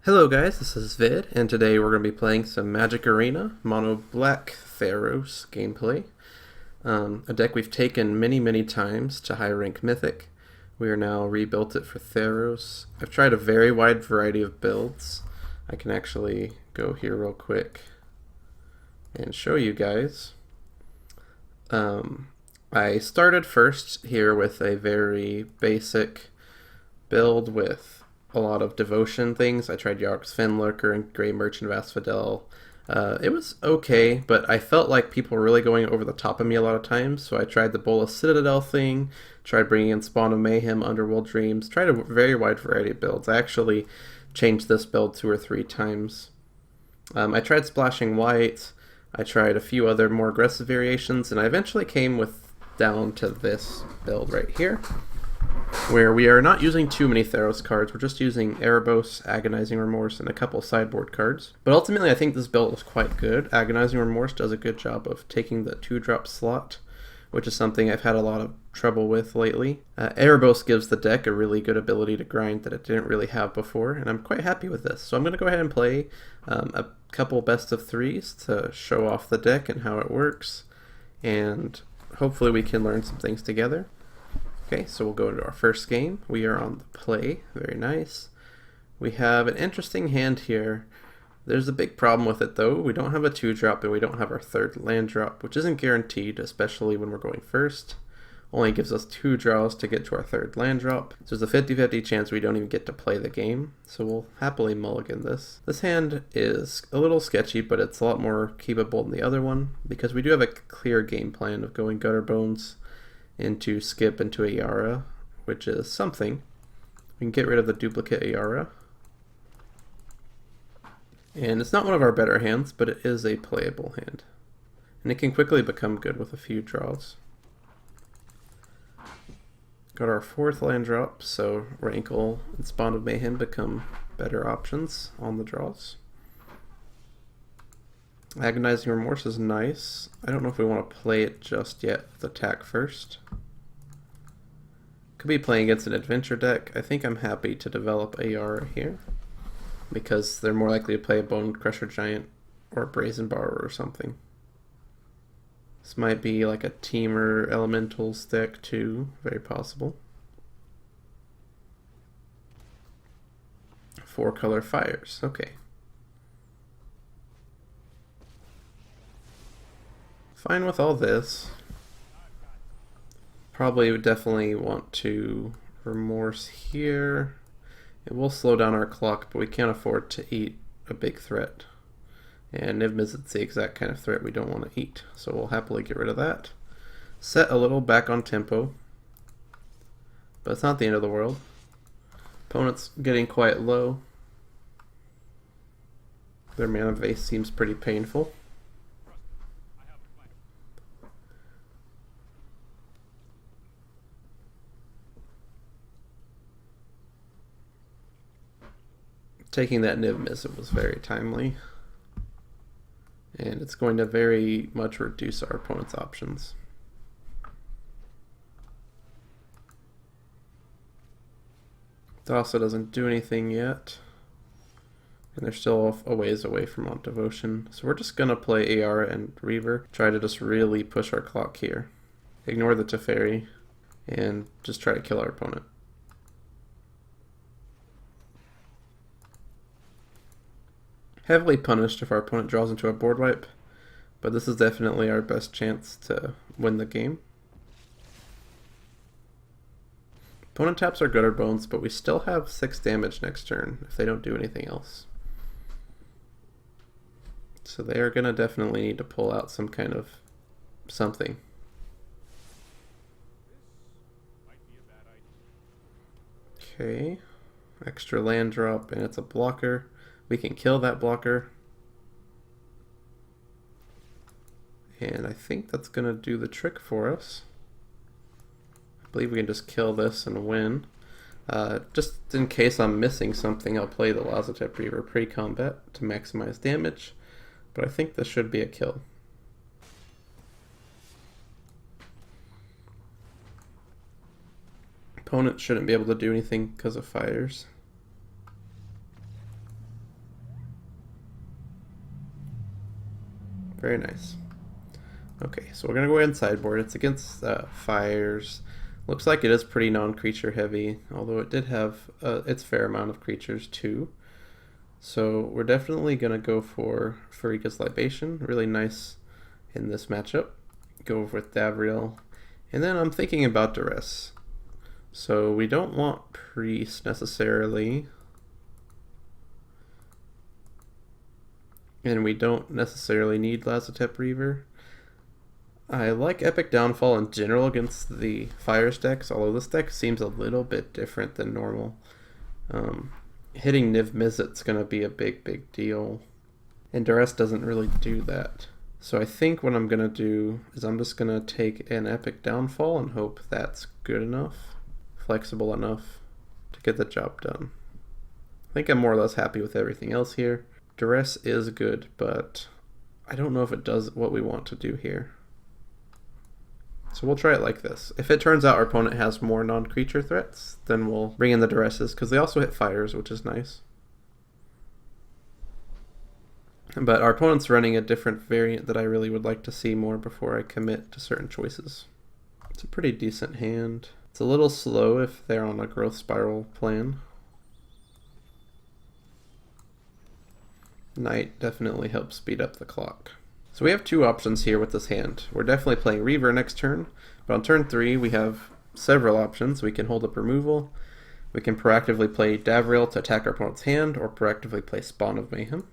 Hello guys, this is Vid, and today we're going to be playing some Magic Arena Mono Black Theros gameplay. A deck we've taken many times to high rank Mythic. We are now rebuilt it for Theros. I've tried a very wide variety of builds. I can actually go here real quick and show you guys. I started first here with a very basic build with a lot of devotion things. I tried Yark's Fenlurker and Grey Merchant of Asphodel. It was okay, but I felt like people were really going over the top of me a lot of times, so I tried the Bolas Citadel thing, tried bringing in Spawn of Mayhem, Underworld Dreams, tried a very wide variety of builds. I actually changed this build 2 or 3 times. I tried Splashing White, I tried a few other more aggressive variations, and I eventually came down to this build right here, where we are not using too many Theros cards. We're just using Erebos, Agonizing Remorse, and a couple sideboard cards. But ultimately, I think this build is quite good. Agonizing Remorse does a good job of taking the 2-drop slot, which is something I've had a lot of trouble with lately. Erebos gives the deck a really good ability to grind that it didn't really have before, and I'm quite happy with this. So I'm going to go ahead and play a couple best of 3s to show off the deck and how it works, and hopefully we can learn some things together. Okay, so we'll go to our first game. We are on the play. Very nice. We have an interesting hand here. There's a big problem with it though. We don't have a 2-drop and we don't have our 3rd land drop, which isn't guaranteed, especially when we're going first. Only gives us 2 draws to get to our 3rd land drop. So there's a 50-50 chance we don't even get to play the game. So we'll happily mulligan this. This hand is a little sketchy, but it's a lot more keepable than the other one, because we do have a clear game plan of going Gutter Bones into Skip into Ayara, which is something. We can get rid of the duplicate Ayara. And it's not one of our better hands, but it is a playable hand. And it can quickly become good with a few draws. Got our 4th land drop, so Rankle and Spawn of Mayhem become better options on the draws. Agonizing Remorse is nice. I don't know if we want to play it just yet with attack first. Could be playing against an adventure deck. I think I'm happy to develop Ayara here, because they're more likely to play a Bone Crusher Giant or a Brazen Borrower or something. This might be like a Teamer Elementals deck too, very possible. 4-color Fires, okay. Fine with all this. Probably would definitely want to Remorse here. It will slow down our clock, but we can't afford to eat a big threat. And Niv Mizzet's the exact kind of threat we don't want to eat, so we'll happily get rid of that. Set a little back on tempo, but it's not the end of the world. Opponent's getting quite low. Their mana base seems pretty painful. Taking that Niv Mizzet was very timely, and it's going to very much reduce our opponent's options. Thassa doesn't do anything yet, and they're still a ways away from Mount Devotion, so we're just going to play Ayara and Reaver, try to just really push our clock here. Ignore the Teferi, and just try to kill our opponent. Heavily punished if our opponent draws into a board wipe, but this is definitely our best chance to win the game. Opponent taps our Gutter Bones, but we still have 6 damage next turn if they don't do anything else. So they are going to definitely need to pull out some kind of something. Okay, extra land drop, and it's a blocker. We can kill that blocker. And I think that's going to do the trick for us. I believe we can just kill this and win. Just in case I'm missing something, I'll play the Lazotep Reaver pre-combat to maximize damage. But I think this should be a kill. Opponent shouldn't be able to do anything because of fires. Very nice. Okay, so we're going to go ahead and sideboard. It's against fires. Looks like it is pretty non-creature heavy, although it did have its fair amount of creatures too. So we're definitely going to go for Farika's Libation. Really nice in this matchup. Go with Davriel. And then I'm thinking about Duress. So we don't want Priest necessarily. And we don't necessarily need Lazotep Reaver. I like Epic Downfall in general against the Fires decks, although this deck seems a little bit different than normal. Hitting Niv Mizzet's going to be a big deal, and Duress doesn't really do that. So I think what I'm going to do is I'm just going to take an Epic Downfall and hope that's good enough, flexible enough to get the job done. I think I'm more or less happy with everything else here. Duress is good, but I don't know if it does what we want to do here. So we'll try it like this. If it turns out our opponent has more non-creature threats, then we'll bring in the Duresses, because they also hit fires, which is nice. But our opponent's running a different variant that I really would like to see more before I commit to certain choices. It's a pretty decent hand. It's a little slow if they're on a growth spiral plan. Knight definitely helps speed up the clock. So we have two options here with this hand. We're definitely playing Reaver next turn, but on turn 3 we have several options. We can hold up removal, we can proactively play Davriel to attack our opponent's hand, or proactively play Spawn of Mayhem.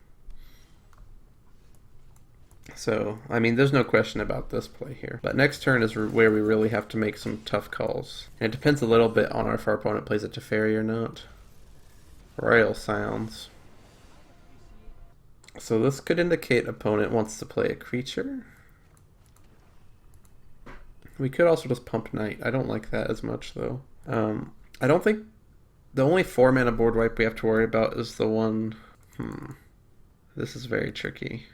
So, I mean, there's no question about this play here. But next turn is where we really have to make some tough calls. And it depends a little bit on if our opponent plays a Teferi or not. Royal Sounds. So this could indicate opponent wants to play a creature. We could also just pump Knight. I don't like that as much though. I don't think the only 4-mana board wipe we have to worry about is the one. This is very tricky.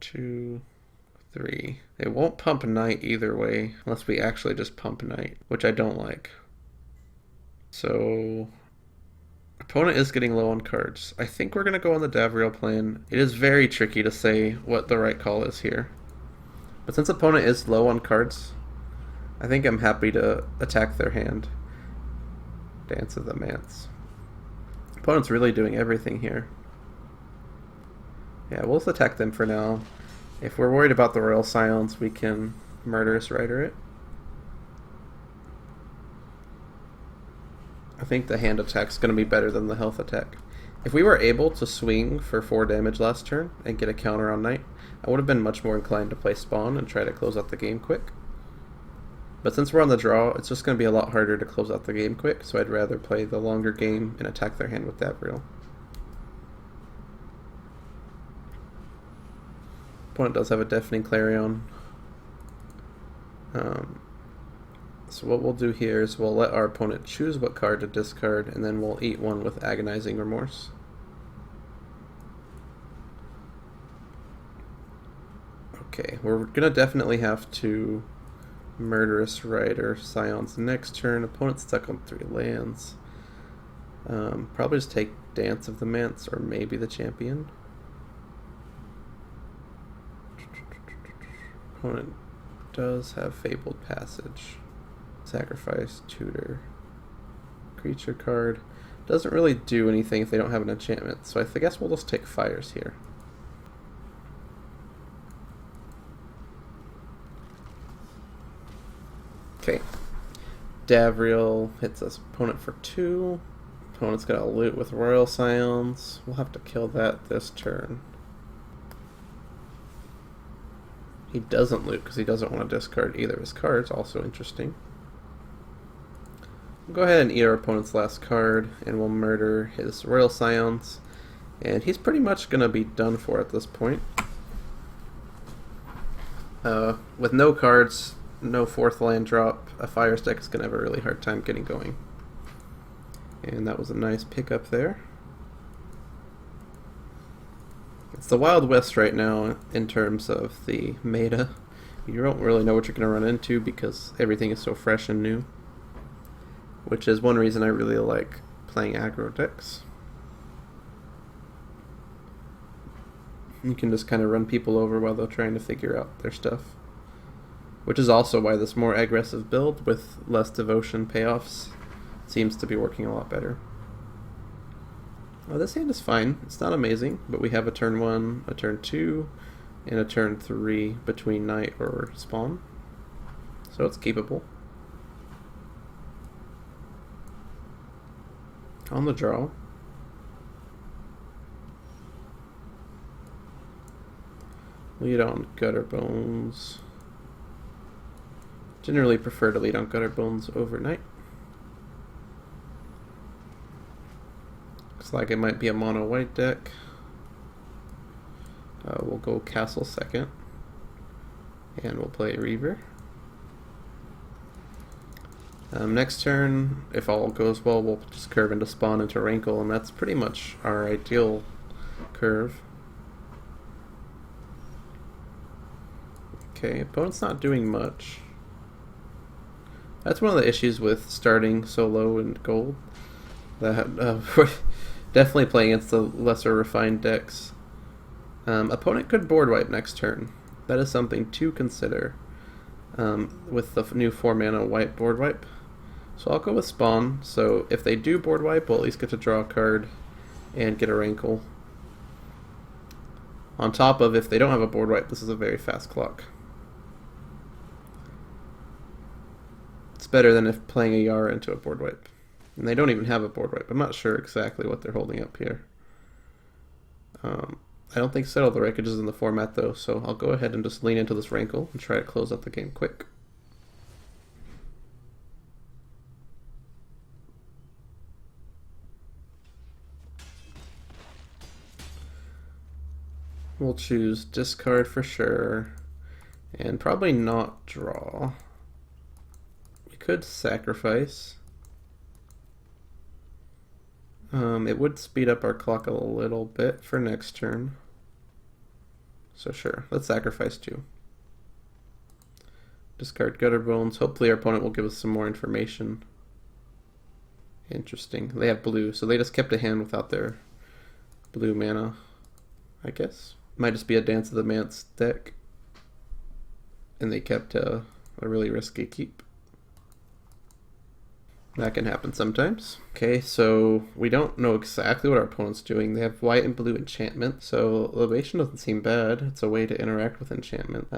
2, 3. It won't pump Knight either way unless we actually just pump Knight, which I don't like. So opponent is getting low on cards. I think we're going to go on the Davriel plan. It is very tricky to say what the right call is here. But since opponent is low on cards, I think I'm happy to attack their hand. Dance of the Manse. Opponent's really doing everything here. Yeah, we'll just attack them for now. If we're worried about the Royal Silence, we can Murderous Rider it. I think the hand attack's going to be better than the health attack. If we were able to swing for 4 damage last turn and get a counter on Knight, I would have been much more inclined to play Spawn and try to close out the game quick. But since we're on the draw, it's just going to be a lot harder to close out the game quick, so I'd rather play the longer game and attack their hand with Davriel. Opponent does have a Deafening Clarion. So what we'll do here is we'll let our opponent choose what card to discard, and then we'll eat one with Agonizing Remorse. Okay, we're going to definitely have to Murderous Rider Scions next turn. Opponent's stuck on 3 lands. Probably just take Dance of the Manse or maybe the Champion. Opponent does have Fabled Passage. Sacrifice, tutor, creature card. Doesn't really do anything if they don't have an enchantment, so I guess we'll just take fires here. Okay. Davriel hits us opponent for 2. Opponent's got a loot with Royal Scions. We'll have to kill that this turn. He doesn't loot because he doesn't want to discard either of his cards, also interesting. We'll go ahead and eat our opponent's last card, and we'll murder his Royal Scions. And he's pretty much going to be done for at this point. With no cards, no 4th land drop, a Fires deck is going to have a really hard time getting going. And that was a nice pickup there. It's the Wild West right now in terms of the meta. You don't really know what you're going to run into because everything is so fresh and new. Which is one reason I really like playing aggro decks. You can just kind of run people over while they're trying to figure out their stuff. Which is also why this more aggressive build with less devotion payoffs seems to be working a lot better. This hand is fine. It's not amazing, but we have a turn 1, a turn 2, and a turn 3 between Knight or Spawn. So it's keepable. On the draw. Lead on Gutter Bones. Generally prefer to lead on Gutter Bones overnight. Looks like it might be a mono white deck. We'll go Castle second. And we'll play Reaver. Next turn, if all goes well, we'll just curve into Spawn into Rankle, and that's pretty much our ideal curve. Okay, opponent's not doing much. That's one of the issues with starting so low in gold. That we're definitely playing against the lesser refined decks. Opponent could board wipe next turn. That is something to consider with the new 4-mana white board wipe. So I'll go with Spawn. So if they do board wipe, we'll at least get to draw a card and get a Rankle. On top of, if they don't have a board wipe, this is a very fast clock. It's better than if playing a Yara into a board wipe. And they don't even have a board wipe. I'm not sure exactly what they're holding up here. I don't think Settle the Wreckage is in the format though, so I'll go ahead and just lean into this Rankle and try to close out the game quick. We'll choose discard for sure, and probably not draw. We could sacrifice. It would speed up our clock a little bit for next turn. So sure, let's sacrifice 2. Discard Gutter Bones. Hopefully our opponent will give us some more information. Interesting. They have blue, so they just kept a hand without their blue mana, I guess. Might just be a Dance of the Manse deck. And they kept a really risky keep. That can happen sometimes. Okay, so we don't know exactly what our opponent's doing. They have white and blue enchantment, so Libation doesn't seem bad. It's a way to interact with enchantment.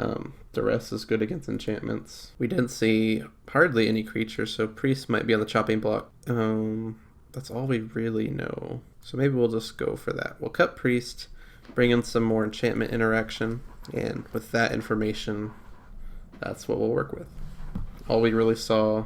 Duress is good against enchantments. We didn't see hardly any creatures, so Priest might be on the chopping block. That's all we really know. So maybe we'll just go for that. We'll cut Priest, bring in some more enchantment interaction, and with that information, that's what we'll work with. All we really saw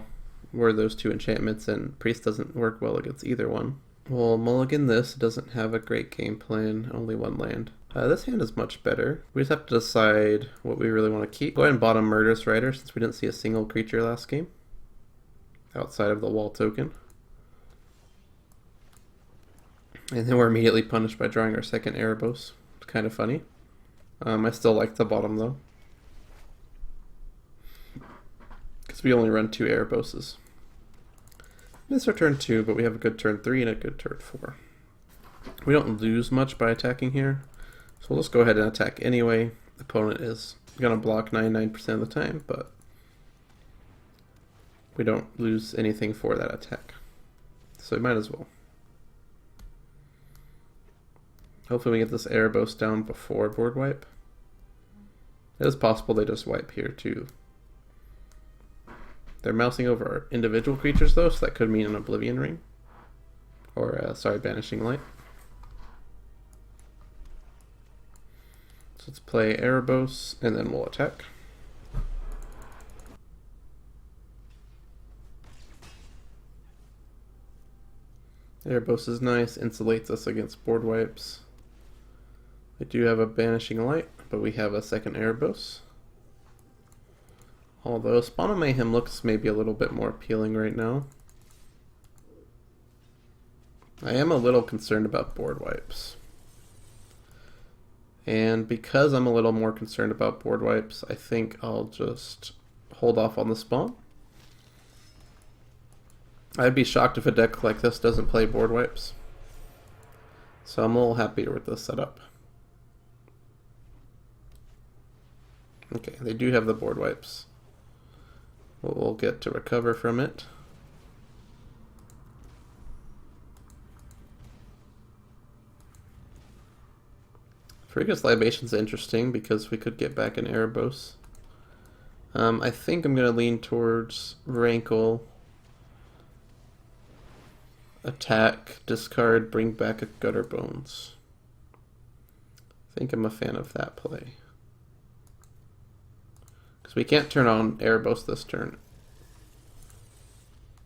were those 2 enchantments, and Priest doesn't work well against either one. We'll mulligan this. It doesn't have a great game plan, only 1 land. This hand is much better. We just have to decide what we really want to keep. Go ahead and bottom Murderous Rider, since we didn't see a single creature last game outside of the wall token. And then we're immediately punished by drawing our second Erebos. It's kind of funny. I still like the bottom though, because we only run 2 Ereboses. It's our turn 2, but we have a good turn 3 and a good turn 4. We don't lose much by attacking here, so we'll just go ahead and attack anyway. The opponent is going to block 99% of the time, but we don't lose anything for that attack. So we might as well. Hopefully we get this Erebos down before board wipe. It is possible they just wipe here too. They're mousing over our individual creatures though, so that could mean an Oblivion Ring. Or, Banishing Light. So let's play Erebos, and then we'll attack. Erebos is nice, insulates us against board wipes. I do have a Banishing Light, but we have a second Erebos. Although Spawn of Mayhem looks maybe a little bit more appealing right now. I am a little concerned about board wipes. And because I'm a little more concerned about board wipes, I think I'll just hold off on the Spawn. I'd be shocked if a deck like this doesn't play board wipes. So I'm a little happier with this setup. Okay, they do have the board wipes. We'll get to recover from it. Frigga's Libation's interesting because we could get back an Erebos. I think I'm going to lean towards Rankle. Attack, discard, bring back a Gutter Bones. I think I'm a fan of that play. Because we can't turn on Erebos this turn.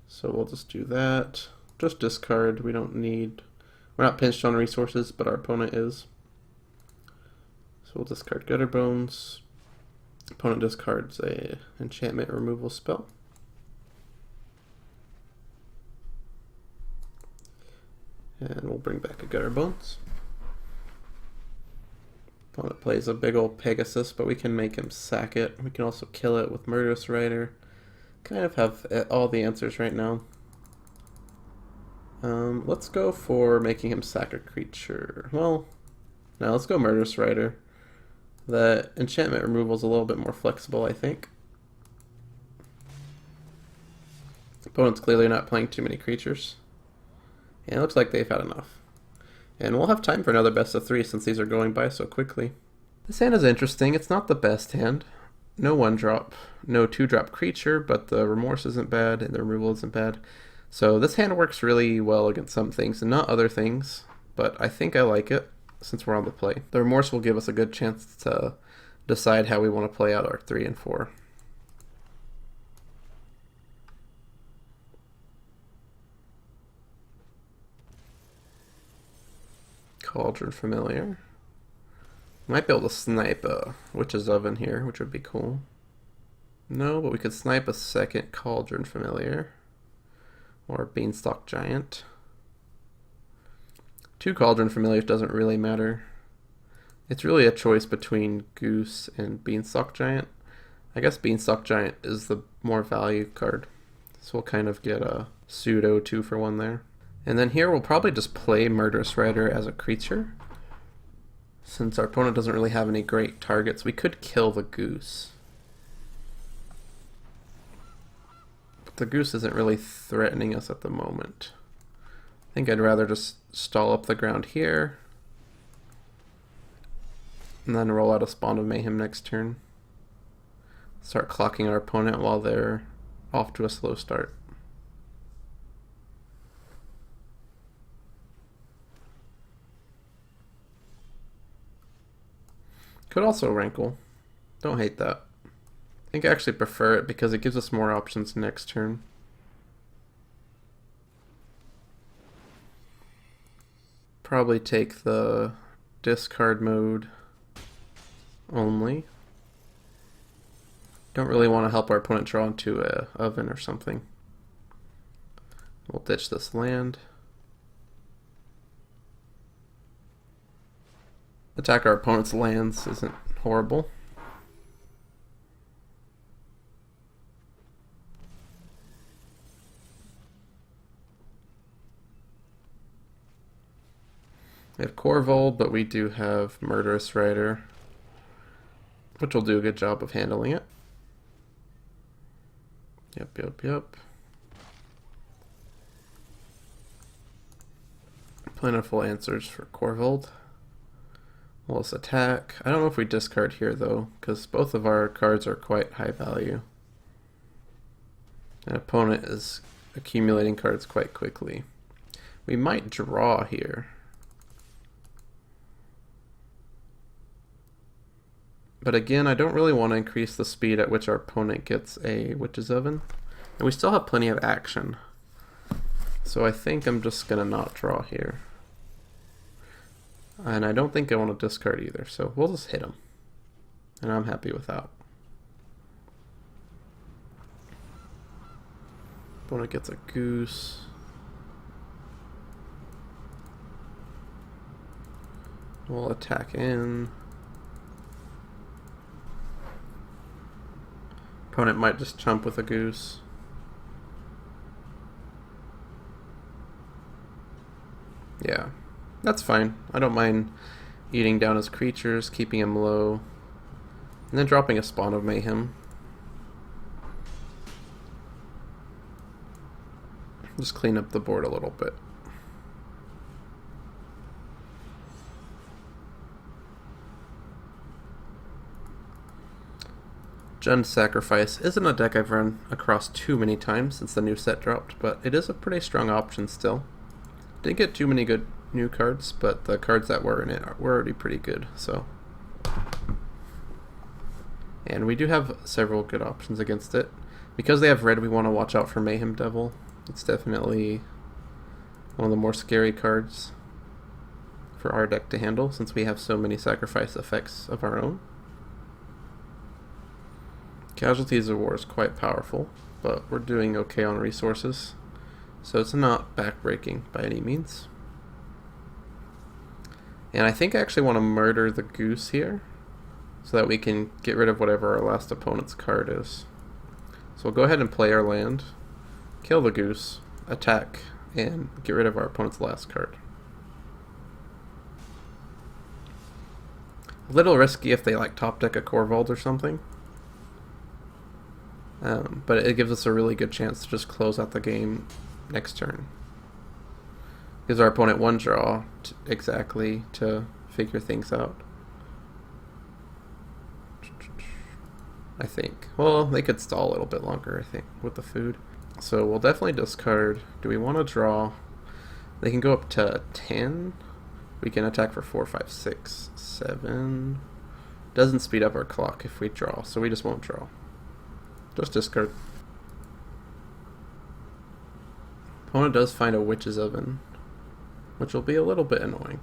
So we'll just do that. Just discard. We're not pinched on resources, but our opponent is. So we'll discard Gutter Bones. Opponent discards a enchantment removal spell. And we'll bring back a Gutter Bones. Opponent plays a big old Pegasus, but we can make him sack it. We can also kill it with Murderous Rider. Kind of have all the answers right now. Let's go for making him sack a creature. Well, no, let's go Murderous Rider. The enchantment removal is a little bit more flexible, I think. Opponent's clearly not playing too many creatures. And it looks like they've had enough. And we'll have time for another best of 3 since these are going by so quickly. This hand is interesting. It's not the best hand. No 1-drop, no 2-drop creature, but the Remorse isn't bad and the removal isn't bad. So this hand works really well against some things and not other things, but I think I like it since we're on the play. The Remorse will give us a good chance to decide how we want to play out our 3 and 4. Cauldron Familiar. Might be able to snipe a Witch's Oven here, which would be cool. No, but we could snipe a second Cauldron Familiar. Or Beanstalk Giant. 2 Cauldron Familiars doesn't really matter. It's really a choice between Goose and Beanstalk Giant. I guess Beanstalk Giant is the more value card. So we'll kind of get a pseudo 2-for-1 there. And then here we'll probably just play Murderous Rider as a creature. Since our opponent doesn't really have any great targets, we could kill the Goose. But the Goose isn't really threatening us at the moment. I think I'd rather just stall up the ground here. And then roll out a Spawn of Mayhem next turn. Start clocking our opponent while they're off to a slow start. Could also Rankle. Don't hate that. I think I actually prefer it because it gives us more options next turn. Probably take the discard mode only. Don't really want to help our opponent draw into a oven or something. We'll ditch this land. Attack our opponent's lands isn't horrible. We have Corvold, but we do have Murderous Rider, which will do a good job of handling it. Yep. Plentiful answers for Corvold. Well, let's attack. I don't know if we discard here, though, because both of our cards are quite high value. An opponent is accumulating cards quite quickly. We might draw here. But again, I don't really want to increase the speed at which our opponent gets a Witch's Oven. And we still have plenty of action. So I think I'm just going to not draw here. And I don't think I want to discard either, so we'll just hit him. And I'm happy with that. Opponent gets a Goose. We'll attack in. Opponent might just chump with a Goose. Yeah. That's fine. I don't mind eating down his creatures, keeping him low, And then dropping a Spawn of Mayhem. Just clean up the board a little bit. Jund's Sacrifice isn't a deck I've run across too many times since the new set dropped, but it is a pretty strong option still. Didn't get too many good new cards, but the cards that were in it were already pretty good, so. And we do have several good options against it. Because they have red, we want to watch out for Mayhem Devil. It's definitely one of the more scary cards for our deck to handle, since we have so many sacrifice effects of our own. Casualties of War is quite powerful, but we're doing okay on resources, so it's not backbreaking by any means. And I think I actually want to murder the Goose here, so that we can get rid of whatever our last opponent's card is. So we'll go ahead and play our land, kill the Goose, attack, and get rid of our opponent's last card. A little risky if they like top deck a Corvold or something. But it gives us a really good chance to just close out the game next turn. Gives our opponent one draw exactly to figure things out. I think. Well, they could stall a little bit longer, I think, with the food. So we'll definitely discard. Do we want to draw? They can go up to 10. We can attack for 4, 5, 6, 7. Doesn't speed up our clock if we draw, so we just won't draw. Just discard. Opponent does find a Witch's Oven, which will be a little bit annoying.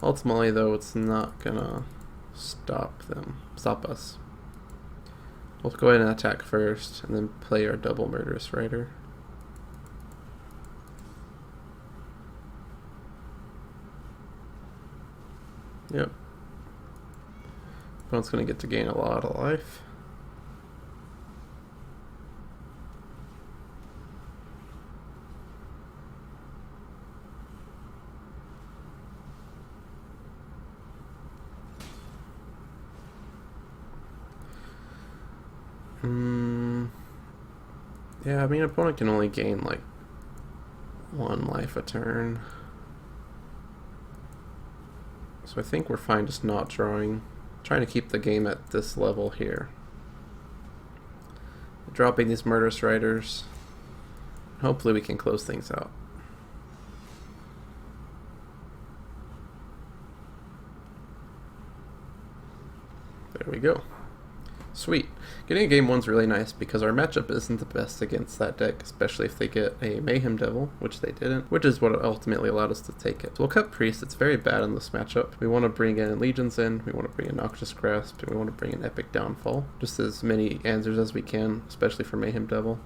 Ultimately, though, it's not gonna stop us. We'll go ahead and attack first, and then play our double Murderous Rider. Yep. Opponent's going to get to gain a lot of life. Yeah, I mean, opponent can only gain like 1 life a turn. So I think we're fine just not drawing. Trying to keep the game at this level here. Dropping these Murderous Riders. Hopefully we can close things out. There we go. Sweet. Getting a game 1's really nice because our matchup isn't the best against that deck, especially if they get a Mayhem Devil, which they didn't, which is what ultimately allowed us to take it. So we'll cut Priest. It's very bad in this matchup. We want to bring in Legions in, we want to bring in Noxious Grasp, and we want to bring in Epic Downfall. Just as many answers as we can, especially for Mayhem Devil.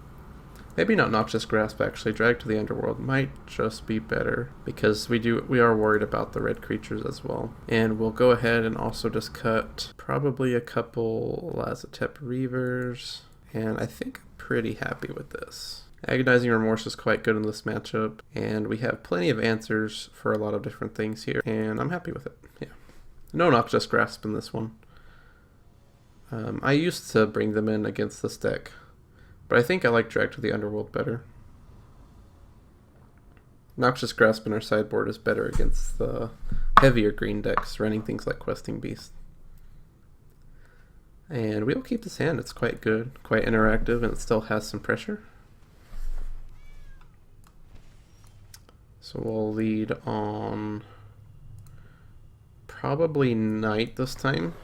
Maybe not Noxious Grasp, actually. Drag to the Underworld might just be better because we are worried about the red creatures as well. And we'll go ahead and also just cut probably a couple Lazotep Reavers. And I think I'm pretty happy with this. Agonizing Remorse is quite good in this matchup, and we have plenty of answers for a lot of different things here, and I'm happy with it. Yeah, no Noxious Grasp in this one. I used to bring them in against this deck, but I think I like Drag to the Underworld better. Noxious Grasp in our sideboard is better against the heavier green decks, running things like Questing Beast. And we'll keep this hand. It's quite good, quite interactive, and it still has some pressure. So we'll lead on probably Knight this time,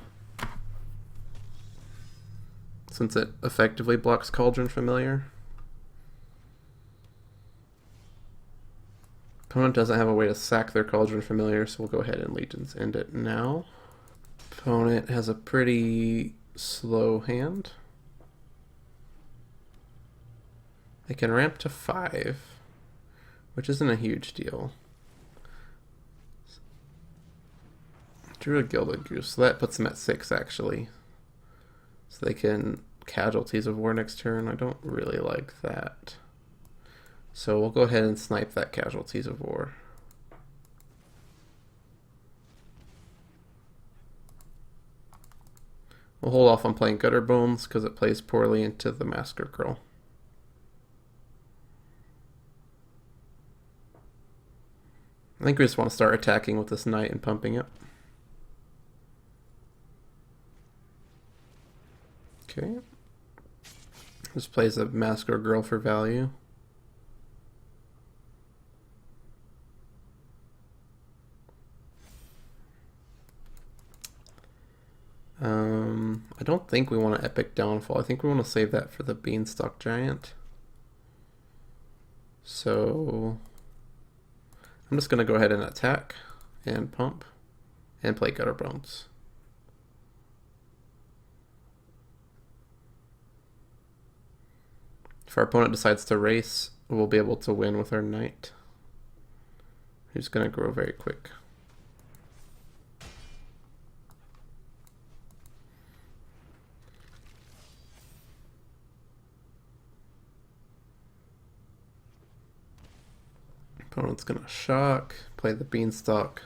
since it effectively blocks Cauldron Familiar. Opponent doesn't have a way to sack their Cauldron Familiar, so we'll go ahead and Legions end it now. Opponent has a pretty slow hand. They can ramp to 5, which isn't a huge deal. Drew a Gilded Goose, so that puts them at 6 actually. So they can Casualties of War next turn. I don't really like that. So we'll go ahead and snipe that Casualties of War. We'll hold off on playing Gutter Bones because it plays poorly into the Masker Girl. I think we just want to start attacking with this knight and pumping it. Okay. This plays a Masker Girl for value. I don't think we want an Epic Downfall. I think we want to save that for the Beanstalk Giant. So I'm just going to go ahead and attack and pump and play Gutter Bones. If our opponent decides to race, we'll be able to win with our knight, who's going to grow very quick. Opponent's going to shock, play the Beanstalk,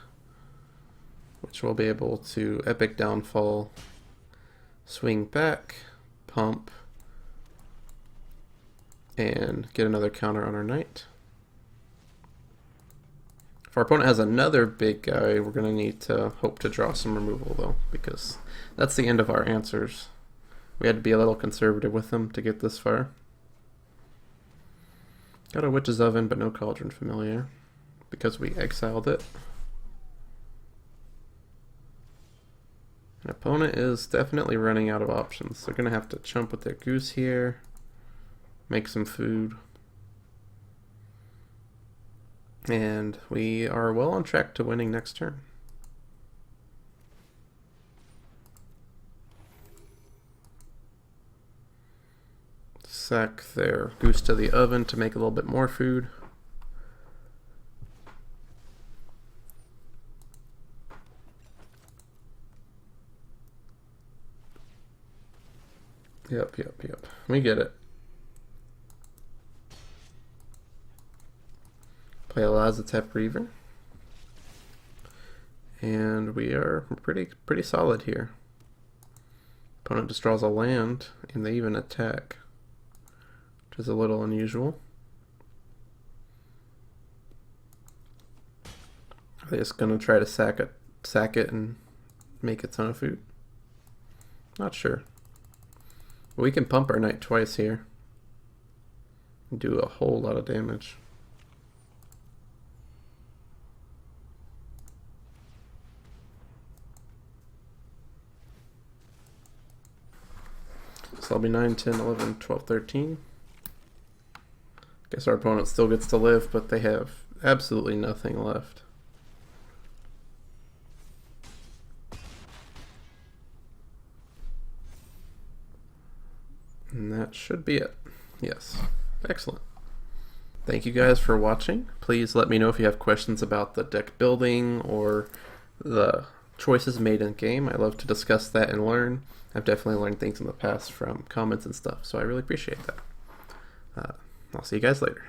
which will be able to Epic Downfall, swing back, pump, and get another counter on our knight. If our opponent has another big guy, we're going to need to hope to draw some removal though, because that's the end of our answers. We had to be a little conservative with them to get this far. Got a Witch's Oven, but no Cauldron Familiar, because we exiled it. An opponent is definitely running out of options. They're going to have to chump with their goose here, make some food. And we are well on track to winning next turn. Sack their goose to the oven to make a little bit more food. Yep. We get it. Play a Lazatep Reaver. And we are pretty solid here. Opponent just draws a land, and they even attack, which is a little unusual. Are they just gonna try to sack it and make a ton of food? Not sure. But we can pump our knight twice here and do a whole lot of damage. So that'll be 9, 10, 11, 12, 13. Guess our opponent still gets to live, but they have absolutely nothing left. And that should be it. Yes. Excellent. Thank you guys for watching. Please let me know if you have questions about the deck building or the choices made in game. I love to discuss that and learn. I've definitely learned things in the past from comments and stuff, so I really appreciate that. I'll see you guys later.